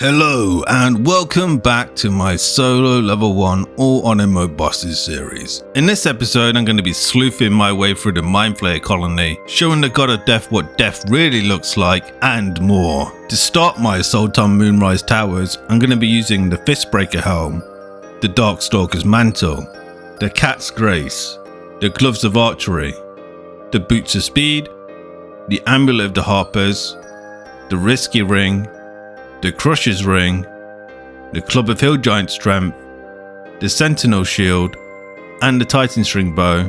Hello and welcome back to my solo level 1 all on MMO bosses series. In this episode I'm going to be sleuthing my way through the Mind Flayer colony, showing the god of death what death really looks like and more. To start my assault on Moonrise Towers, I'm going to be using the Fistbreaker Helm, the Darkstalker's Mantle, the Cat's Grace, the Gloves of Archery, the Boots of Speed, the Amulet of the Harpers, the Risky Ring, the Crusher's Ring, the Club of Hill Giant Strength, the Sentinel Shield, and the Titan String Bow,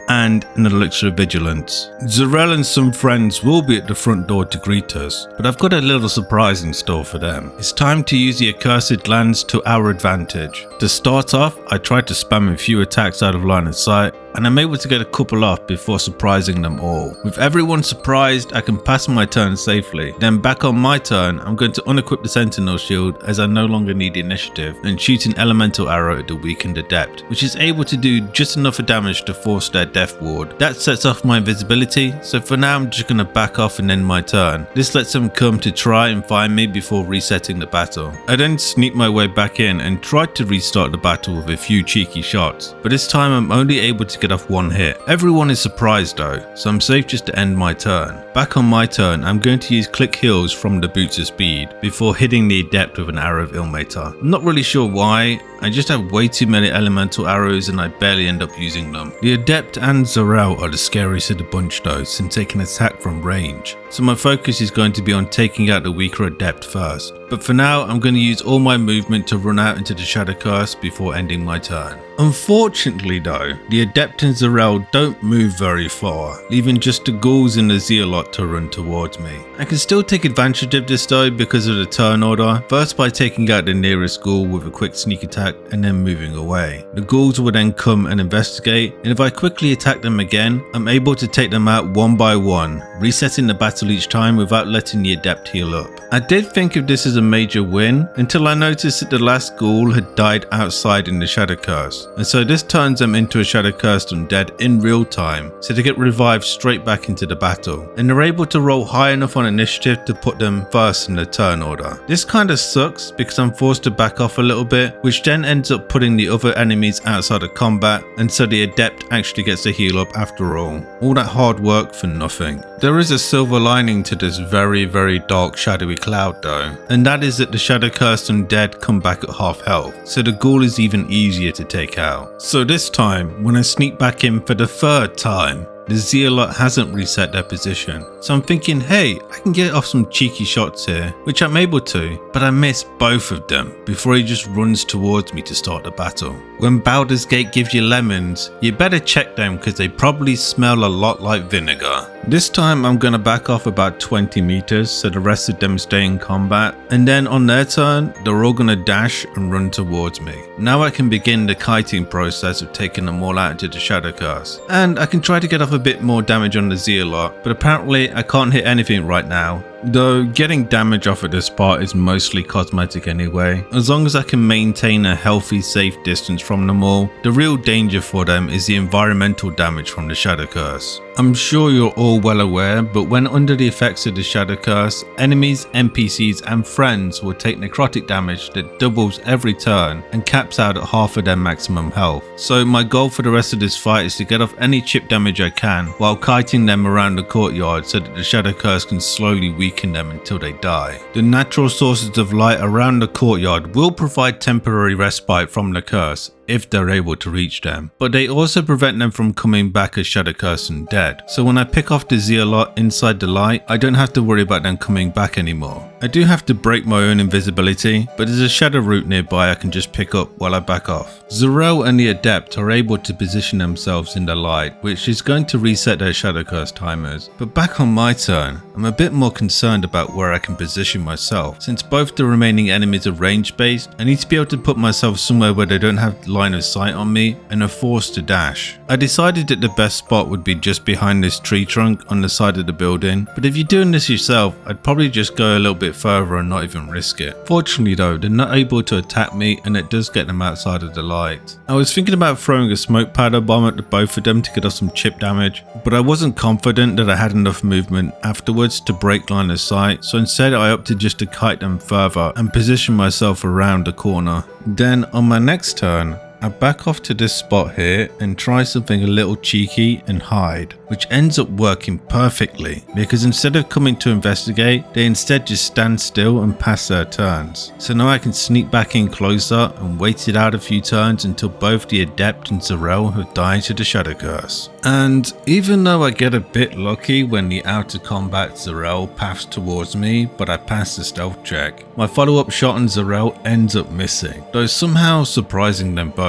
and an Elixir of Vigilance. Zarel and some friends will be at the front door to greet us, but I've got a little surprise in store for them. It's time to use the Accursed Lands to our advantage. To start off, I tried to spam a few attacks out of line of sight, and I'm able to get a couple off before surprising them all. With everyone surprised, I can pass my turn safely. Then back on my turn, I'm going to unequip the Sentinel Shield as I no longer need the initiative and shoot an elemental arrow at the weakened adept, which is able to do just enough damage to force their death ward. That sets off my invisibility, so for now I'm just going to back off and end my turn. This lets them come to try and find me before resetting the battle. I then sneak my way back in and tried to restart the battle with a few cheeky shots, but this time I'm only able to get off one hit. Everyone is surprised though, so I'm safe just to end my turn. Back on my turn, I'm going to use Click Heals from the Boots of Speed before hitting the adept with an Arrow of Ilmater. I'm not really sure why, I just have way too many elemental arrows and I barely end up using them. The adept and Zarel are the scariest of the bunch though, since they can attack from range, so my focus is going to be on taking out the weaker adept first. But for now, I'm going to use all my movement to run out into the Shadow Curse before ending my turn. Unfortunately though, the adept and Zarel don't move very far, leaving just the ghouls and the zealot to run towards me. I can still take advantage of this though because of the turn order, first by taking out the nearest ghoul with a quick sneak attack and then moving away. The ghouls will then come and investigate, and if I quickly attack them again, I'm able to take them out one by one, resetting the battle each time without letting the adept heal up. I did think of this as a major win until I noticed that the last ghoul had died outside in the Shadow Curse, and so this turns them into a Shadow Cursed undead in real time, so they get revived straight back into the battle, and they're able to roll high enough on initiative to put them first in the turn order. This kinda sucks because I'm forced to back off a little bit, which then ends up putting the other enemies outside of combat, and so the adept actually gets to heal up after all. All that hard work for nothing. There is a silver lining to this very dark shadowy cloud though, and that is that the Shadow Cursed undead come back at half health, so the ghoul is even easier to take out. So this time, when I sneak back in for the third time, the Zealot hasn't reset their position, so I'm thinking, hey, I can get off some cheeky shots here, which I'm able to, but I miss both of them before he just runs towards me to start the battle. When Baldur's Gate gives you lemons, you better check them because they probably smell a lot like vinegar. This time I'm gonna back off about 20 meters so the rest of them stay in combat, and then on their turn, they're all gonna dash and run towards me. Now I can begin the kiting process of taking them all out into the Shadow Curse, and I can try to get off a bit more damage on the Zealot, but apparently I can't hit anything right now. Though getting damage off at this part is mostly cosmetic anyway, as long as I can maintain a healthy safe distance from them all. The real danger for them is the environmental damage from the Shadow Curse. I'm sure you're all well aware, but when under the effects of the Shadow Curse, enemies, NPCs and friends will take necrotic damage that doubles every turn and caps out at half of their maximum health. So my goal for the rest of this fight is to get off any chip damage I can while kiting them around the courtyard so that the Shadow Curse can slowly weaken them until they die. The natural sources of light around the courtyard will provide temporary respite from the curse if they're able to reach them, but they also prevent them from coming back as Shadow Curse undead. So when I pick off the Zealot inside the light, I don't have to worry about them coming back anymore. I do have to break my own invisibility, but there's a shadow root nearby I can just pick up while I back off. Zarel and the adept are able to position themselves in the light, which is going to reset their Shadow Curse timers. But back on my turn, I'm a bit more concerned about where I can position myself. Since both the remaining enemies are range based, I need to be able to put myself somewhere where they don't have line of sight on me and are forced to dash. I decided that the best spot would be just behind this tree trunk on the side of the building, but if you're doing this yourself, I'd probably just go a little bit further and not even risk it. Fortunately though, they're not able to attack me and it does get them outside of the light. I was thinking about throwing a smoke powder bomb at the both of them to get us some chip damage, but I wasn't confident that I had enough movement afterwards to break line of sight, so instead I opted just to kite them further and position myself around the corner. Then on my next turn, I back off to this spot here and try something a little cheeky and hide, which ends up working perfectly because instead of coming to investigate, they instead just stand still and pass their turns. So now I can sneak back in closer and wait it out a few turns until both the Adept and Zarel have died to the Shadow Curse. And even though I get a bit lucky when the out of combat Zarel paths towards me, but I pass the stealth check, my follow-up shot on Zarel ends up missing, though somehow surprising them both.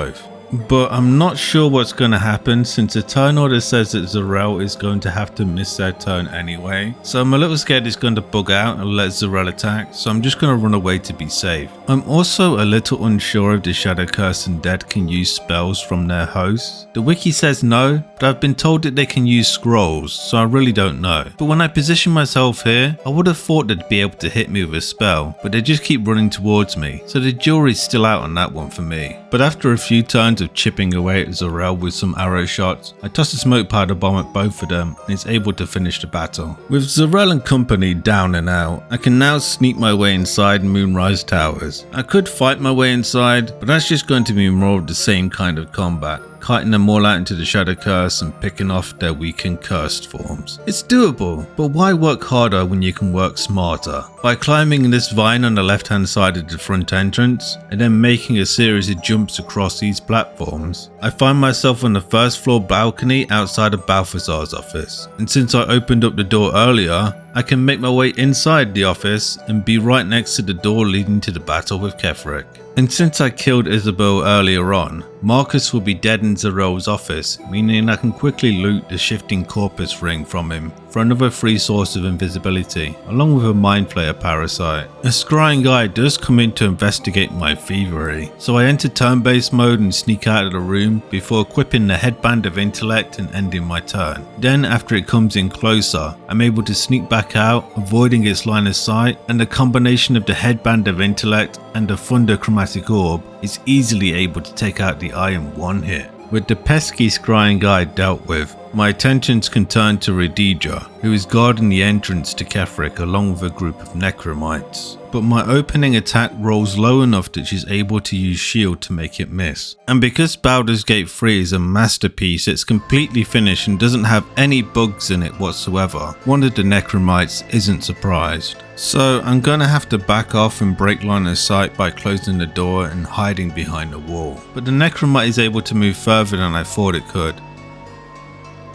But I'm not sure what's going to happen since the turn order says that Zarel is going to have to miss their turn anyway. So I'm a little scared it's going to bug out and let Zarel attack, so I'm just going to run away to be safe. I'm also a little unsure if the Shadow Curse and Dead can use spells from their hosts. The wiki says no, but I've been told that they can use scrolls, so I really don't know. But when I position myself here, I would have thought they'd be able to hit me with a spell, but they just keep running towards me, so the jury's still out on that one for me. But after a few turns of chipping away at Zarel with some arrow shots, I toss a smoke powder bomb at both of them and it's able to finish the battle. With Zarel and company down and out, I can now sneak my way inside Moonrise Towers. I could fight my way inside, but that's just going to be more of the same kind of combat, kiting them all out into the Shadow Curse and picking off their weakened cursed forms. It's doable, but why work harder when you can work smarter? By climbing this vine on the left hand side of the front entrance and then making a series of jumps across these platforms, I find myself on the first floor balcony outside of Balthazar's office, and since I opened up the door earlier, I can make my way inside the office and be right next to the door leading to the battle with Ketheric. And since I killed Isabel earlier on, Marcus will be dead in Zarel's office, meaning I can quickly loot the shifting corpus ring from him for another free source of invisibility, along with a mind flayer parasite. A scrying guy does come in to investigate my thievery, so I enter turn-based mode and sneak out of the room before equipping the headband of intellect and ending my turn. Then after it comes in closer, I'm able to sneak back out, avoiding its line of sight, and the combination of the headband of intellect and the thunder chromatic orb is easily able to take out the eye in one hit. With the pesky scrying guy dealt with, my attentions can turn to Redija, who is guarding the entrance to Ketheric along with a group of necromites. But my opening attack rolls low enough that she's able to use shield to make it miss. And because Baldur's Gate 3 is a masterpiece, it's completely finished and doesn't have any bugs in it whatsoever, one of the necromites isn't surprised. So I'm gonna have to back off and break line of sight by closing the door and hiding behind the wall. But the necromite is able to move further than I thought it could.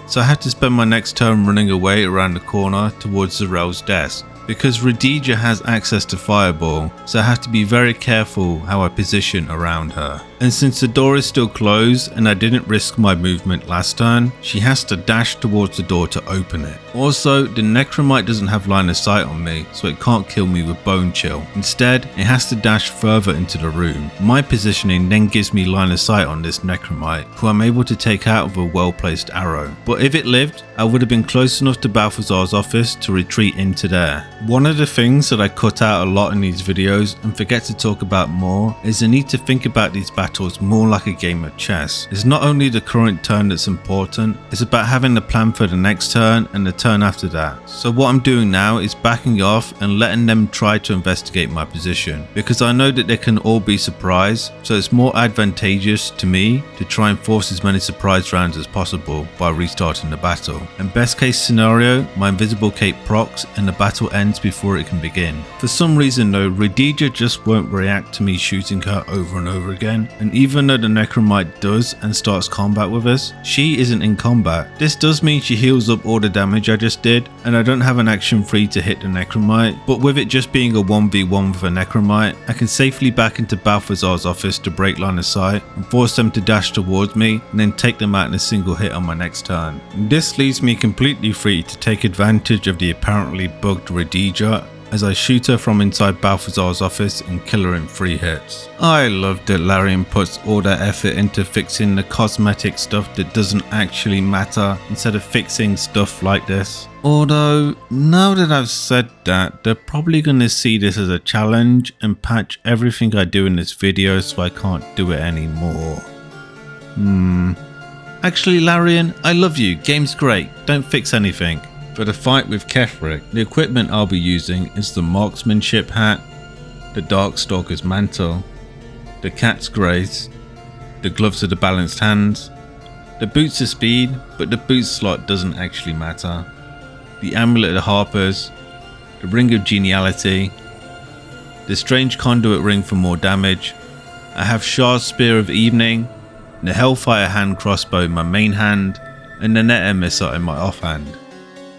So I have to spend my next turn running away around the corner towards Zarel's desk, because Redija has access to Fireball, so I have to be very careful how I position around her. And since the door is still closed and I didn't risk my movement last turn, she has to dash towards the door to open it. Also, the necromite doesn't have line of sight on me, so it can't kill me with Bone Chill. Instead, it has to dash further into the room. My positioning then gives me line of sight on this necromite, who I'm able to take out with a well-placed arrow. But if it lived, I would have been close enough to Balthazar's office to retreat into there. One of the things that I cut out a lot in these videos and forget to talk about more is the need to think about these battles more like a game of chess. It's not only the current turn that's important, it's about having a plan for the next turn and the turn after that. So what I'm doing now is backing off and letting them try to investigate my position, because I know that they can all be surprised, so it's more advantageous to me to try and force as many surprise rounds as possible by restarting the battle. And best case scenario, my invisible cape procs and the battle ends before it can begin. For some reason though, Redija just won't react to me shooting her over and over again, and even though the necromite does and starts combat with us, she isn't in combat. This does mean she heals up all the damage I just did, and I don't have an action free to hit the necromite, but with it just being a 1v1 with a necromite, I can safely back into Balthazar's office to break line of sight and force them to dash towards me and then take them out in a single hit on my next turn. This leaves me completely free to take advantage of the apparently bugged Redija as I shoot her from inside Balthazar's office and kill her in 3 hits. I love that Larian puts all their effort into fixing the cosmetic stuff that doesn't actually matter instead of fixing stuff like this. Although, now that I've said that, they're probably gonna see this as a challenge and patch everything I do in this video so I can't do it anymore. Actually, Larian, I love you, game's great, don't fix anything. For the fight with Ketheric, the equipment I'll be using is the Marksmanship hat, the Darkstalker's mantle, the Cat's Grace, the Gloves of the Balanced Hands, the Boots of Speed, but the boot slot doesn't actually matter, the Amulet of the Harpers, the Ring of Geniality, the Strange Conduit Ring for more damage. I have Shah's Spear of Evening, the Hellfire Hand Crossbow in my main hand, and the Net Emissar in my offhand,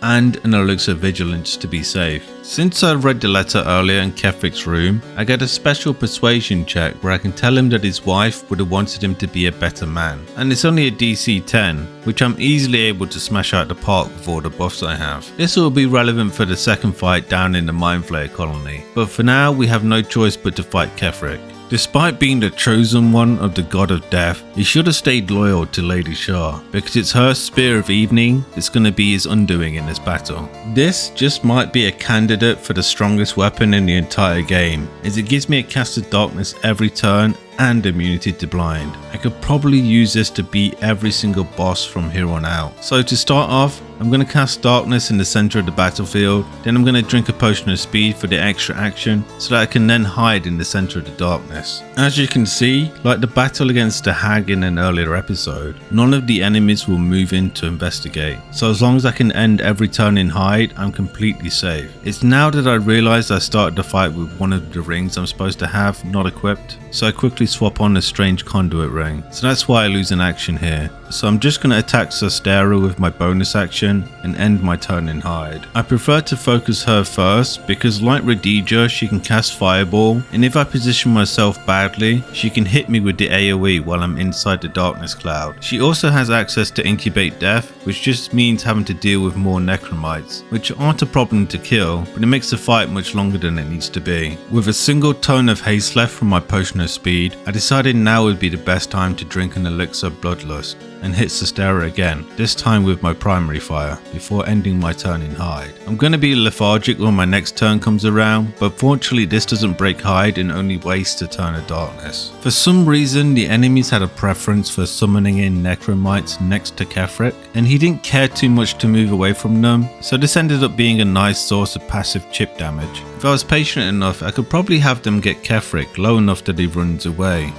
and an Elixir of Vigilance to be safe. Since I read the letter earlier in Ketheric's room, I get a special persuasion check where I can tell him that his wife would have wanted him to be a better man, and it's only a DC 10, which I'm easily able to smash out the park with all the buffs I have. This will be relevant for the second fight down in the Mind Flayer colony, but for now we have no choice but to fight Ketheric. Despite being the chosen one of the God of Death, he should have stayed loyal to Lady Shah, because it's her Spear of Evening that's going to be his undoing in this battle. This just might be a candidate for the strongest weapon in the entire game, as it gives me a cast of darkness every turn and immunity to blind. I could probably use this to beat every single boss from here on out. So to start off, I'm going to cast darkness in the center of the battlefield, then I'm going to drink a potion of speed for the extra action so that I can then hide in the center of the darkness. As you can see, like the battle against the hag in an earlier episode, none of the enemies will move in to investigate, so as long as I can end every turn in hide, I'm completely safe. It's now that I realized I started the fight with one of the rings I'm supposed to have not equipped, so I quickly swap on the Strange Conduit ring, so that's why I lose an action here. So I'm just going to attack Sostera with my bonus action and end my turn in hide. I prefer to focus her first because like Radija, she can cast Fireball, and if I position myself badly, she can hit me with the AoE while I'm inside the darkness cloud. She also has access to Incubate Death, which just means having to deal with more Necromites, which aren't a problem to kill, but it makes the fight much longer than it needs to be. With a single tone of haste left from my potion of speed, I decided now would be the best time to drink an elixir of Bloodlust and hit Sostera again, this time with my primary fire, before ending my turn in hide. I'm going to be lethargic when my next turn comes around, but fortunately this doesn't break hide and only wastes a turn of darkness. For some reason the enemies had a preference for summoning in Necromites next to Ketheric, and he didn't care too much to move away from them, so this ended up being a nice source of passive chip damage. If I was patient enough, I could probably have them get Ketheric low enough that he runs away.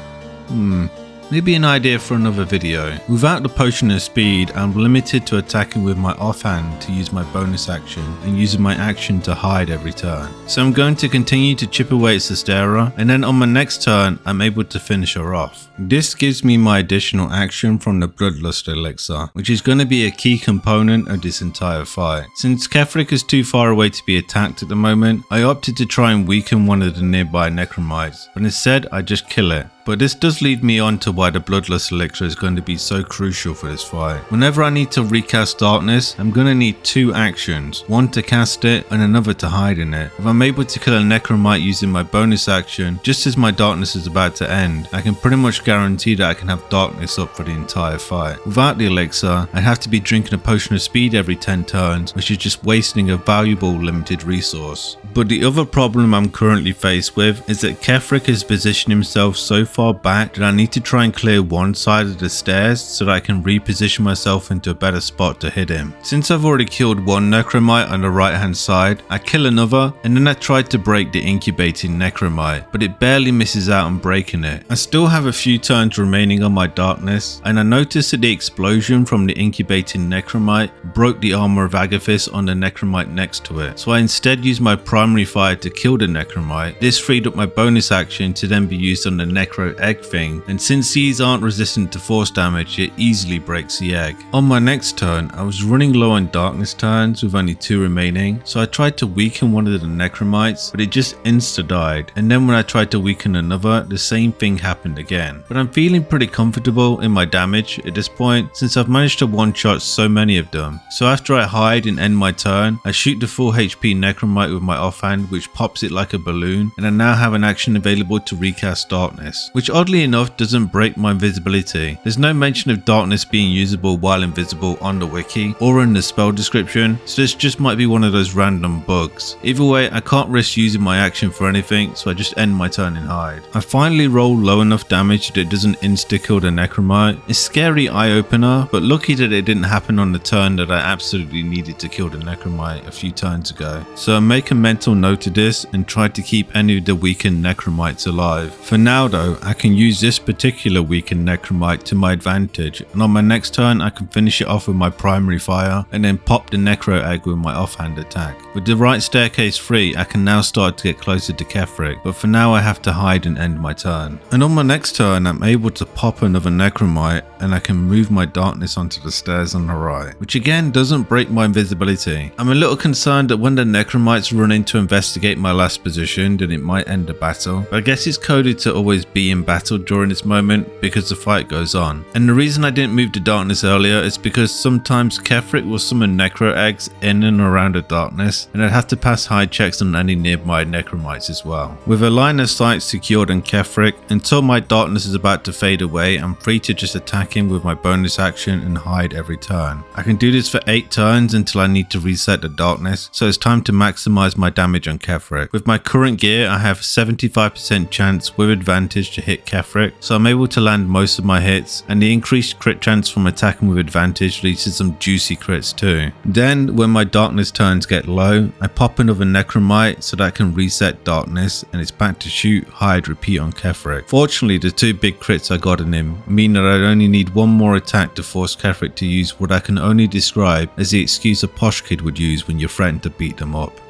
Maybe an idea for another video. Without the potion of speed, I'm limited to attacking with my offhand to use my bonus action and using my action to hide every turn. So I'm going to continue to chip away at Sostera, and then on my next turn I'm able to finish her off. This gives me my additional action from the Bloodlust elixir, which is going to be a key component of this entire fight. Since Ketheric is too far away to be attacked at the moment, I opted to try and weaken one of the nearby Necromites, but instead I just kill it. But this does lead me on to why the Bloodlust elixir is going to be so crucial for this fight. Whenever I need to recast darkness, I'm going to need 2 actions, one to cast it and another to hide in it. If I'm able to kill a Necromite using my bonus action just as my darkness is about to end, I can pretty much guarantee that I can have darkness up for the entire fight. Without the elixir, I'd have to be drinking a potion of speed every 10 turns, which is just wasting a valuable limited resource. But the other problem I'm currently faced with is that Ketheric has positioned himself so far back that I need to try and clear one side of the stairs so that I can reposition myself into a better spot to hit him. Since I've already killed one Necromite on the right hand side, I kill another and then I tried to break the incubating Necromite, but it barely misses out on breaking it. I still have a few turns remaining on my darkness, and I noticed that the explosion from the incubating Necromite broke the armor of Agathis on the Necromite next to it, so I instead used my primary fire to kill the Necromite. This freed up my bonus action to then be used on the Necro necro egg thing, and since these aren't resistant to force damage, it easily breaks the egg. On my next turn, I was running low on darkness turns with only 2 remaining, so I tried to weaken one of the necromites, but it just insta-died, and then when I tried to weaken another, the same thing happened again. But I'm feeling pretty comfortable in my damage at this point, since I've managed to one-shot so many of them. So after I hide and end my turn, I shoot the full HP necromite with my offhand, which pops it like a balloon, and I now have an action available to recast darkness, which oddly enough doesn't break my invisibility. There's no mention of darkness being usable while invisible on the wiki or in the spell description, so this just might be one of those random bugs. Either way, I can't risk using my action for anything, so I just end my turn in hide. I finally roll low enough damage that it doesn't insta-kill the necromite. It's a scary eye-opener, but lucky that it didn't happen on the turn that I absolutely needed to kill the necromite a few turns ago. So I make a mental note of this and try to keep any of the weakened necromites alive. For now though, I can use this particular weakened necromite to my advantage, and on my next turn I can finish it off with my primary fire and then pop the necro egg with my offhand attack. With the right staircase free, I can now start to get closer to Ketheric, but for now I have to hide and end my turn. And on my next turn I'm able to pop another necromite and I can move my darkness onto the stairs on the right, which again doesn't break my invisibility. I'm a little concerned that when the necromites run in to investigate my last position, then it might end the battle, but I guess it's coded to always be in battle during this moment because the fight goes on. And the reason I didn't move the darkness earlier is because sometimes Ketheric will summon necro eggs in and around the darkness, and I'd have to pass hide checks on any nearby necromites as well. With a line of sight secured on Ketheric, until my darkness is about to fade away, I'm free to just attack him with my bonus action and hide every turn. I can do this for 8 turns until I need to reset the darkness, so it's time to maximize my damage on Ketheric. With my current gear, I have 75% chance with advantage to hit Ketheric, so I'm able to land most of my hits, and the increased crit chance from attacking with advantage leads to some juicy crits too. Then, when my darkness turns get low, I pop another necromite so that I can reset darkness, and it's back to shoot, hide, repeat on Ketheric. Fortunately, the 2 big crits I got on him mean that I only need one more attack to force Ketheric to use what I can only describe as the excuse a posh kid would use when you're threatened to beat them up.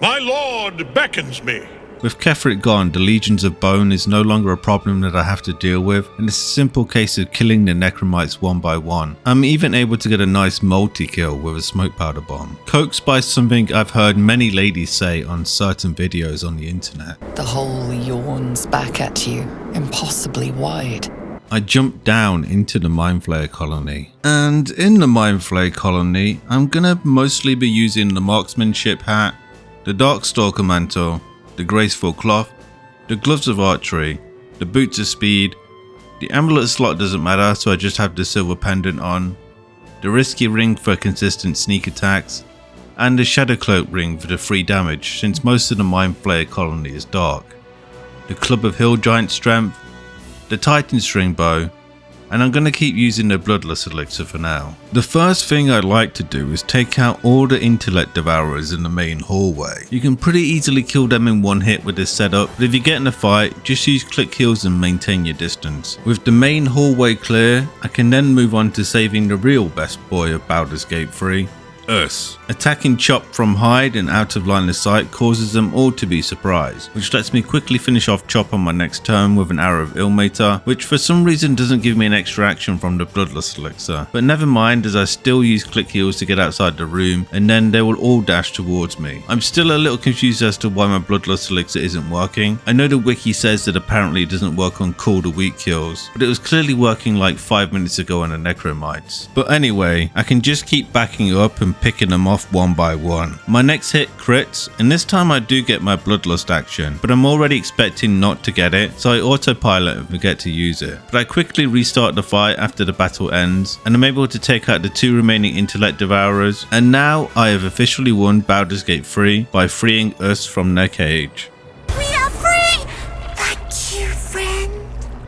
My lord beckons me. With Ketheric gone, the legions of bone is no longer a problem that I have to deal with, and it's a simple case of killing the necromites one by one. I'm even able to get a nice multi-kill with a smoke powder bomb, coaxed by something I've heard many ladies say on certain videos on the internet. The hole yawns back at you, impossibly wide. I jumped down into the Mind Flayer colony, and in the Mind Flayer colony, I'm gonna mostly be using the marksmanship hat, the Darkstalker mantle, the graceful cloth, the gloves of archery, the boots of speed, the amulet slot doesn't matter so I just have the silver pendant on, the risky ring for consistent sneak attacks, and the shadow cloak ring for the free damage since most of the Mind Flayer colony is dark, the club of hill giant strength, the titan string bow, and I'm going to keep using the bloodlust elixir for now. The first thing I'd like to do is take out all the intellect devourers in the main hallway. You can pretty easily kill them in one hit with this setup, but if you get in a fight, just use click heals and maintain your distance. With the main hallway clear, I can then move on to saving the real best boy of Baldur's Gate 3, Us. Attacking Chop from hide and out of line of sight causes them all to be surprised, which lets me quickly finish off Chop on my next turn with an Arrow of Ilmater, which for some reason doesn't give me an extra action from the Bloodlust Elixir. But never mind, as I still use click heals to get outside the room, and then they will all dash towards me. I'm still a little confused as to why my Bloodlust Elixir isn't working. I know the wiki says that apparently it doesn't work on cool to weak kills, but it was clearly working like 5 minutes ago on the Necromites. But anyway, I can just keep backing up and picking them off one by one. My next hit crits, and this time I do get my Bloodlust action, but I'm already expecting not to get it, so I autopilot and forget to use it. But I quickly restart the fight after the battle ends, and I'm able to take out the 2 remaining Intellect Devourers, and now I have officially won Baldur's Gate 3 by freeing Us from their cage. We are free! Thank you, friend.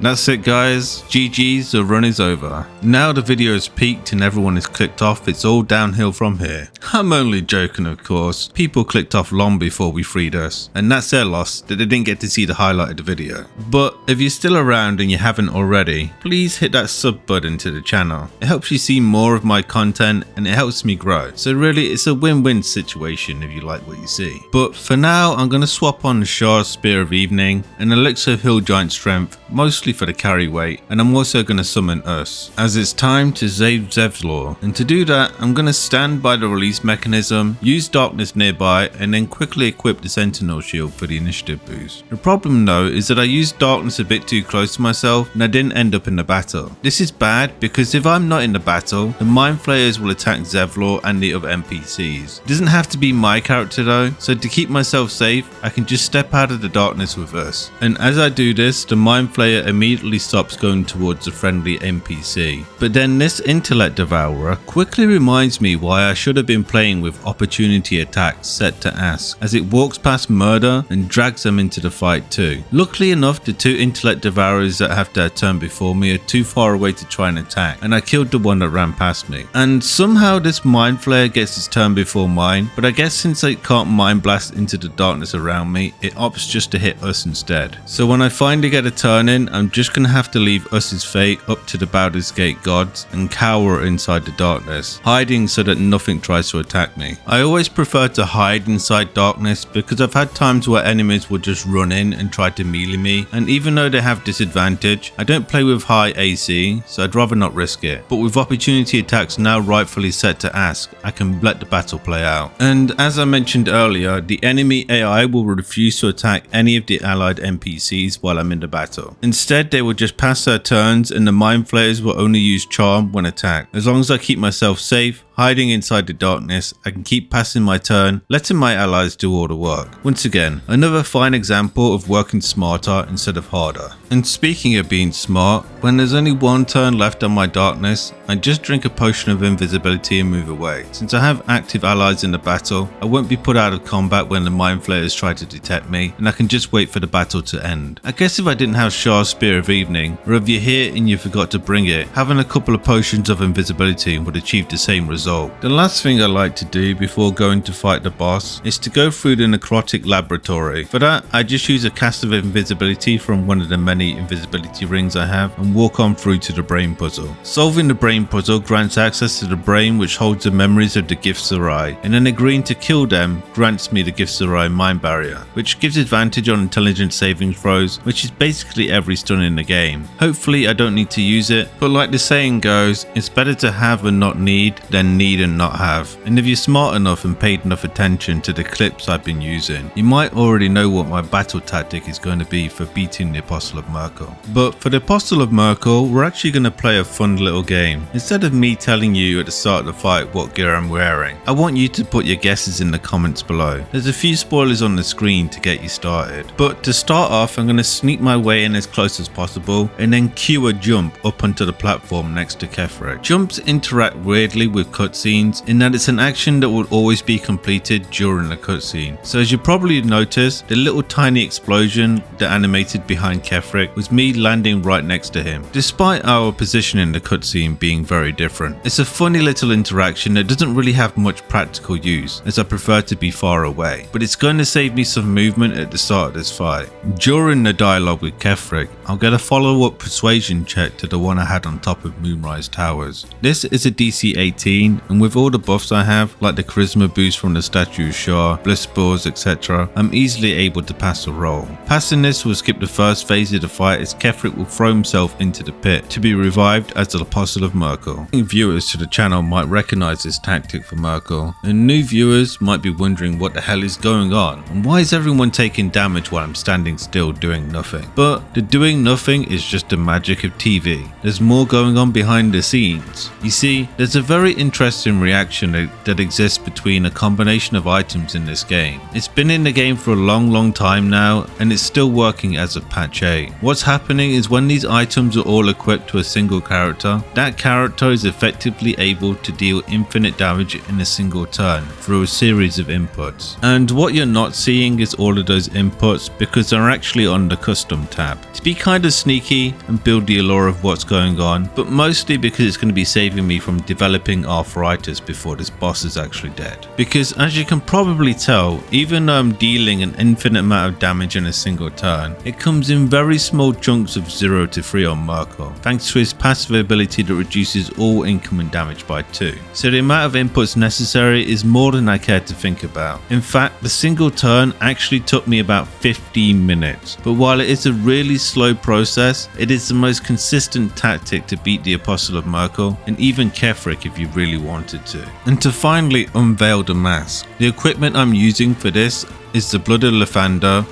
That's it guys, GG's, the run is over. Now the video has peaked and everyone is clicked off, it's all downhill from here. I'm only joking of course, people clicked off long before we freed us, and that's their loss that they didn't get to see the highlight of the video. But if you're still around and you haven't already, please hit that sub button to the channel. It helps you see more of my content and it helps me grow. So really it's a win-win situation if you like what you see. But for now I'm going to swap on Shah's Spear of Evening and Elixir of Hill Giant Strength, mostly for the carry weight, and I'm also going to summon Us, as it's time to save Zevlor. And to do that I'm going to stand by the release mechanism, use Darkness nearby, and then quickly equip the Sentinel Shield for the initiative boost. The problem though is that I used Darkness a bit too close to myself and I didn't end up in the battle. This is bad because if I'm not in the battle, the Mind Flayers will attack Zevlor and the other NPCs. It doesn't have to be my character though, so to keep myself safe I can just step out of the darkness with Us. And as I do this, the Mind Flayer immediately stops going towards a friendly NPC. But then this Intellect Devourer quickly reminds me why I should have been playing with opportunity attacks set to ask, as it walks past Murder and drags them into the fight too. Luckily enough, the two Intellect Devourers that have their turn before me are too far away to try and attack, and I killed the one that ran past me. And somehow this Mind Flayer gets its turn before mine, but I guess since it can't Mind Blast into the darkness around me, it opts just to hit Us instead. So when I finally get a turn in, I'm just gonna have to leave Us's fate up to the Baldur's Gate gods and cower inside the darkness, hiding so that nothing tries to attack me. I always prefer to hide inside darkness because I've had times where enemies will just run in and try to melee me, and even though they have disadvantage, I don't play with high AC, so I'd rather not risk it. But with opportunity attacks now rightfully set to ask, I can let the battle play out. And as I mentioned earlier, the enemy AI will refuse to attack any of the allied NPCs while I'm in the battle. Instead, they will just pass their turns and the Mind Flayers will only use Charm when attacked. As long as I keep myself safe, hiding inside the darkness, I can keep passing my turn, letting my allies do all the work. Once again, another fine example of working smarter instead of harder. And speaking of being smart, when there's only one turn left on my darkness, I just drink a potion of invisibility and move away. Since I have active allies in the battle, I won't be put out of combat when the Mind Flayers try to detect me, and I can just wait for the battle to end. I guess if I didn't have Shah's Spear of Evening, or if you're here and you forgot to bring it, having a couple of potions of invisibility would achieve the same result. The last thing I like to do before going to fight the boss is to go through the necrotic laboratory. For that, I just use a cast of invisibility from one of the many invisibility rings I have and walk on through to the brain puzzle. Solving the brain puzzle grants access to the brain which holds the memories of the Gift Sarai, and then agreeing to kill them grants me the Gift Sarai mind barrier, which gives advantage on intelligence saving throws, which is basically every stun in the game. Hopefully I don't need to use it, but like the saying goes, it's better to have and not need than need and not have. And if you're smart enough and paid enough attention to the clips I've been using, you might already know what my battle tactic is going to be for beating the Apostle of Myrkul. But for the Apostle of Myrkul, we're actually going to play a fun little game. Instead of me telling you at the start of the fight what gear I'm wearing, I want you to put your guesses in the comments below. There's a few spoilers on the screen to get you started. But to start off, I'm going to sneak my way in as close as possible and then cue a jump up onto the platform next to Kefrek. Jumps interact weirdly with cutscenes in that it's an action that will always be completed during the cutscene. So as you probably noticed, the little tiny explosion that animated behind Kefrek was me landing right next to him, despite our position in the cutscene being very different. It's a funny little interaction that doesn't really have much practical use, as I prefer to be far away, but it's going to save me some movement at the start of this fight. During the dialogue with Kefrek, I'll get a follow-up persuasion check to the one I had on top of Moonrise Towers. This is a DC 18, and with all the buffs I have, like the charisma boost from the statue of Shah, bliss spores, etc., I'm easily able to pass the roll. Passing this will skip the first phase of the fight, as Kefrek will throw himself into the pit to be revived as the Apostle of Myrkul. Viewers to the channel might recognize this tactic for Myrkul, and new viewers might be wondering what the hell is going on and why is everyone taking damage while I'm standing still doing nothing. But the doing nothing is just the magic of TV. There's more going on behind the scenes. You see, there's a very interesting interesting reaction that exists between a combination of items in this game. It's been in the game for a long time now, and it's still working as of patch 8. What's happening is when these items are all equipped to a single character, that character is effectively able to deal infinite damage in a single turn through a series of inputs. And what you're not seeing is all of those inputs because they're actually on the custom tab. To be kind of sneaky and build the allure of what's going on, but mostly because it's going to be saving me from developing arthritis before this boss is actually dead. Because as you can probably tell, even though I'm dealing an infinite amount of damage in a single turn, it comes in very small chunks of 0 to 3 on Myrkul, thanks to his passive ability that reduces all incoming damage by 2. So the amount of inputs necessary is more than I care to think about. In fact, the single turn actually took me about 15 minutes, but while it is a really slow process, it is the most consistent tactic to beat the Apostle of Myrkul, and even Kefrik if you really wanted to. And to finally unveil the mask, the equipment I'm using for this is the Blood of Lathander,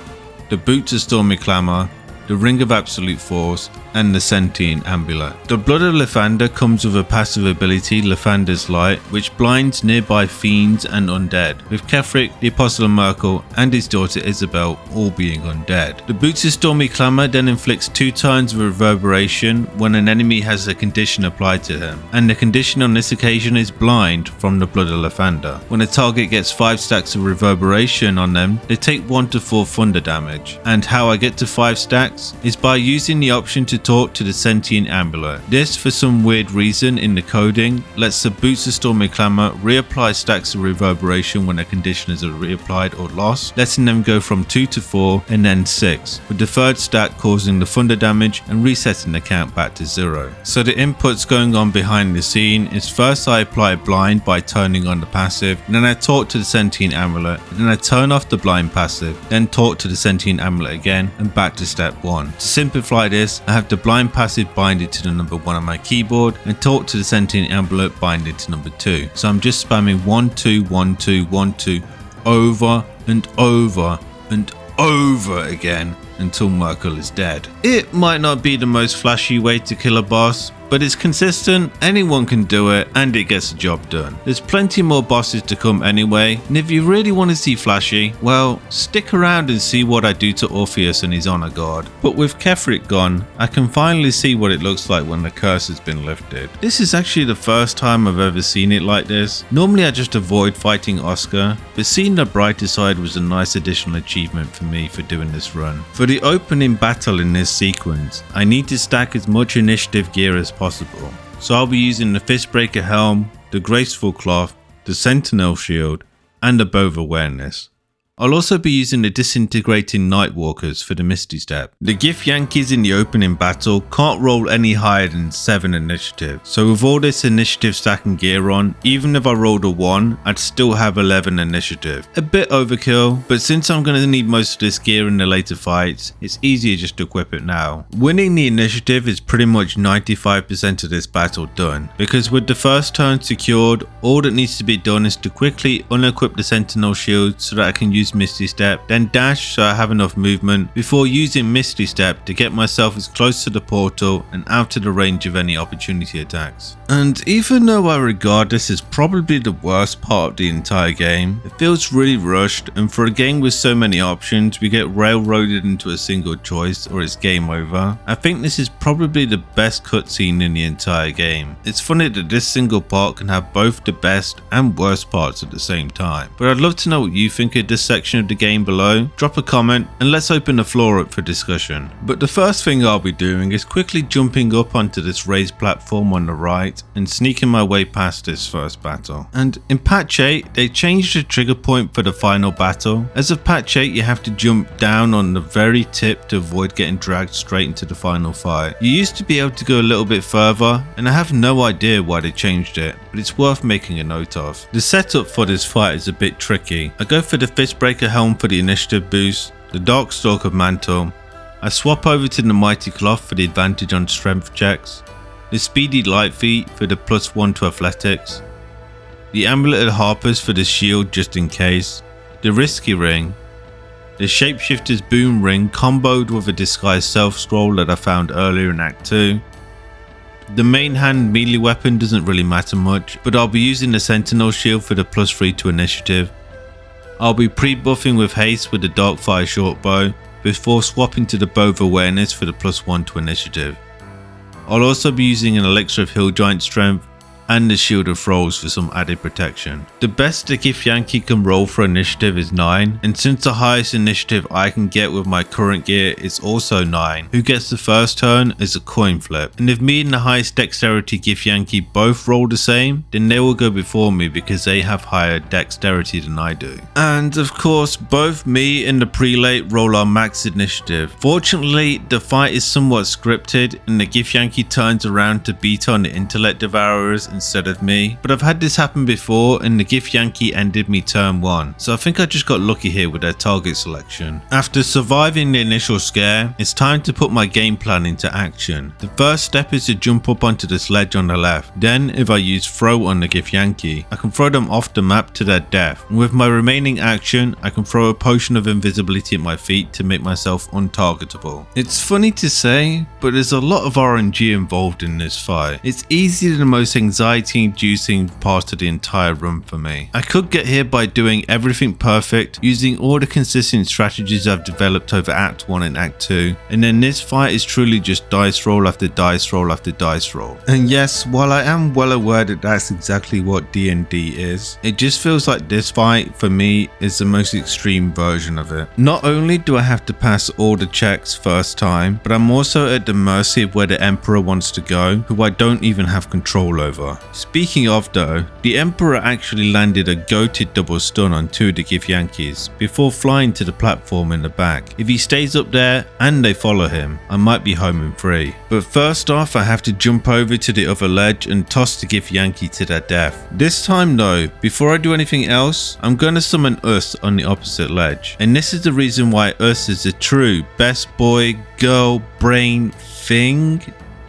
the Boots of Stormy Clamour, the Ring of Absolute Force, and the Sentient Amulet. The Blood of Lathander comes with a passive ability, Lathander's Light, which blinds nearby fiends and undead, with Kefrik, the Apostle of Myrkul, and his daughter Isabel all being undead. The Boots of Stormy Clamour then inflicts 2 turns of reverberation when an enemy has a condition applied to him, and the condition on this occasion is blind from the Blood of Lathander. When a target gets 5 stacks of reverberation on them, they take 1 to 4 thunder damage. And how I get to 5 stacks is by using the option to talk to the Sentient Amulet. This, for some weird reason in the coding, lets the Boots of Stormy Clamour reapply stacks of reverberation when a condition is reapplied or lost, letting them go from 2 to 4 and then 6, with the 3rd stack causing the thunder damage and resetting the count back to 0. So the inputs going on behind the scene is first I apply blind by turning on the passive, and then I talk to the Sentient Amulet, and then I turn off the blind passive, then talk to the Sentient Amulet again, and back to step 1. To simplify this, I have the blind passive binded to the number 1 on my keyboard and talk to the Sentient Amulet binded to number 2. So I'm just spamming 1 2 1 2 1 2 over and over and over again until Myrkul is dead. It might not be the most flashy way to kill a boss, but it's consistent, anyone can do it, and it gets the job done. There's plenty more bosses to come anyway, and if you really want to see flashy, well, stick around and see what I do to Orpheus and his honor guard. But with Kefrik gone, I can finally see what it looks like when the curse has been lifted. This is actually the first time I've ever seen it like this. Normally I just avoid fighting Oscar, but seeing the brighter side was a nice additional achievement for me for doing this run. For the opening battle in this sequence, I need to stack as much initiative gear as possible. So I'll be using the Fistbreaker Helm, the Graceful Cloth, the Sentinel Shield, and the Bow of Awareness. I'll also be using the Disintegrating Nightwalkers for the Misty Step. The Gif Yankees in the opening battle can't roll any higher than 7 initiative, so with all this initiative stacking gear on, even if I rolled a 1, I'd still have 11 initiative. A bit overkill, but since I'm going to need most of this gear in the later fights, it's easier just to equip it now. Winning the initiative is pretty much 95% of this battle done, because with the first turn secured, all that needs to be done is to quickly unequip the Sentinel Shield so that I can use Misty Step, then dash so I have enough movement before using Misty Step to get myself as close to the portal and out of the range of any opportunity attacks. And even though I regard this as probably the worst part of the entire game, it feels really rushed, and for a game with so many options, we get railroaded into a single choice or it's game over. I think this is probably the best cutscene in the entire game. It's funny that this single part can have both the best and worst parts at the same time. But I'd love to know what you think of this section of the game below. Drop a comment and let's open the floor up for discussion. But the first thing I'll be doing is quickly jumping up onto this raised platform on the right and sneaking my way past this first battle. And in patch 8 they changed the trigger point for the final battle. As of patch 8 you have to jump down on the very tip to avoid getting dragged straight into the final fight. You used to be able to go a little bit further, and I have no idea why they changed it, but it's worth making a note of. The setup for this fight is a bit tricky. I go for the Fistbreaker Helm for the initiative boost, the Darkstalker Mantle, I swap over to the Mighty Cloth for the advantage on strength checks, the Speedy Light Feet for the +1 to athletics, the Amulet of Harpers for the shield just in case, the Risky Ring, the Shapeshifter's Boom Ring comboed with a disguised self scroll that I found earlier in Act 2, The main hand melee weapon doesn't really matter much, but I'll be using the Sentinel Shield for the +3 to initiative. I'll be pre-buffing with haste with the Darkfire short bow before swapping to the Bow of Awareness for the +1 to initiative. I'll also be using an Elixir of Hill Giant Strength and the Shield of Thralls for some added protection. The best the Githyanki can roll for initiative is 9, and since the highest initiative I can get with my current gear is also 9, who gets the first turn is a coin flip. And if me and the highest dexterity Githyanki both roll the same, then they will go before me because they have higher dexterity than I do. And of course, both me and the prelate roll our max initiative. Fortunately, the fight is somewhat scripted and the Githyanki turns around to beat on the intellect devourers instead of me, but I've had this happen before and the Githyanki ended me turn 1, so I think I just got lucky here with their target selection. After surviving the initial scare, it's time to put my game plan into action. The first step is to jump up onto this ledge on the left. Then if I use throw on the Githyanki, I can throw them off the map to their death, and with my remaining action I can throw a potion of invisibility at my feet to make myself untargetable. It's funny to say, but there's a lot of RNG involved in this fight. It's easily the most anxiety-inducing part of the entire run for me. I could get here by doing everything perfect, using all the consistent strategies I've developed over Act 1 and Act 2, and then this fight is truly just dice roll after dice roll after dice roll. And yes, while I am well aware that that's exactly what D&D is, it just feels like this fight for me is the most extreme version of it. Not only do I have to pass all the checks first time, but I'm also at the mercy of where the Emperor wants to go, who I don't even have control over. Speaking of though, the Emperor actually landed a goated double stun on 2 of the Githyankis before flying to the platform in the back. If he stays up there and they follow him, I might be home in 3. But first off, I have to jump over to the other ledge and toss the Githyanki to their death. This time though, before I do anything else, I'm gonna summon Us on the opposite ledge. And this is the reason why Us is the true best boy, girl, brain thing.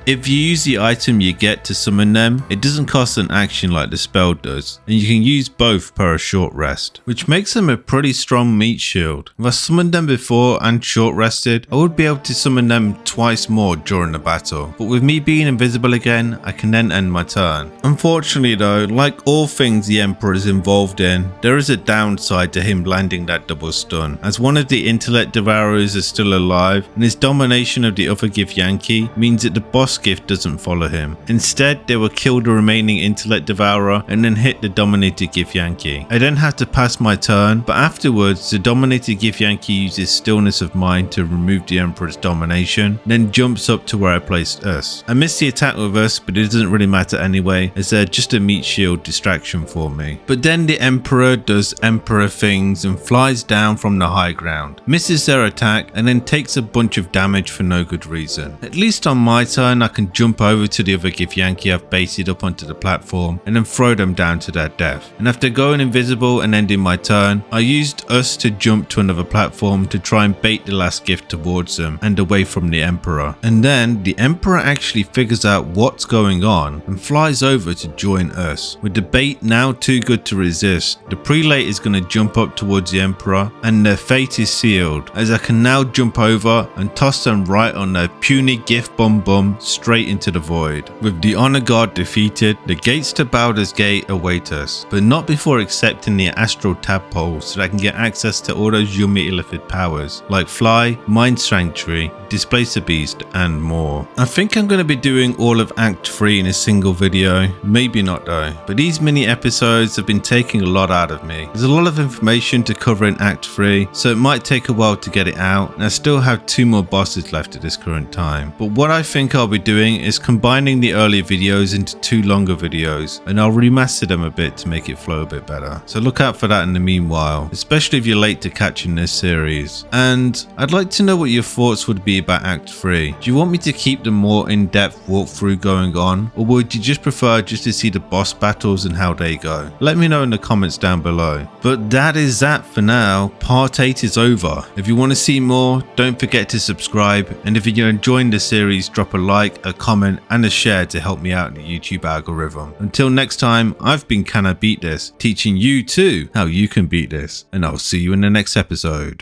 If you use the item you get to summon them, it doesn't cost an action like the spell does, and you can use both per a short rest, which makes them a pretty strong meat shield. If I summoned them before and short rested, I would be able to summon them twice more during the battle, but with me being invisible again, I can then end my turn. Unfortunately though, like all things the Emperor is involved in, there is a downside to him landing that double stun, as one of the intellect devourers is still alive, and his domination of the other Githyanki means that the boss gift doesn't follow him. Instead, they will kill the remaining intellect devourer and then hit the dominated Githyanki. I then have to pass my turn, but afterwards the dominated Githyanki uses stillness of mind to remove the Emperor's domination, then jumps up to where I placed Us. I missed the attack with Us, but it doesn't really matter anyway, as they're just a meat shield distraction for me. But then the Emperor does Emperor things and flies down from the high ground, misses their attack, and then takes a bunch of damage for no good reason. At least on my turn, I can jump over to the other Githyanki I've baited up onto the platform and then throw them down to their death. And after going invisible and ending my turn, I used Us to jump to another platform to try and bait the last gift towards them and away from the Emperor. And then the Emperor actually figures out what's going on and flies over to join Us. With the bait now too good to resist, the prelate is going to jump up towards the Emperor and their fate is sealed, as I can now jump over and toss them right on their puny gift bum straight into the void. With the honor guard defeated, the gates to Baldur's Gate await us, but not before accepting the astral tadpole so that I can get access to all those Yumi Illithid powers like Fly, Mind Sanctuary, Displace the Beast, and more. I think I'm going to be doing all of Act 3 in a single video, maybe not though, but these mini episodes have been taking a lot out of me. There's a lot of information to cover in Act 3, so it might take a while to get it out, and I still have 2 more bosses left at this current time. But what I think I'll be doing is combining the earlier videos into 2 longer videos, and I'll remaster them a bit to make it flow a bit better. So look out for that in the meanwhile, especially if you're late to catching this series. And I'd like to know what your thoughts would be about Act 3. Do you want me to keep the more in-depth walkthrough going on, or would you just prefer just to see the boss battles and how they go? Let me know in the comments down below. But that is that for now. Part 8 is over. If you want to see more, don't forget to subscribe, and if you're enjoying the series, drop a like, a comment, and a share to help me out in the YouTube algorithm. Until next time, I've been Can I Beat This, teaching you too how you can beat this, and I'll see you in the next episode.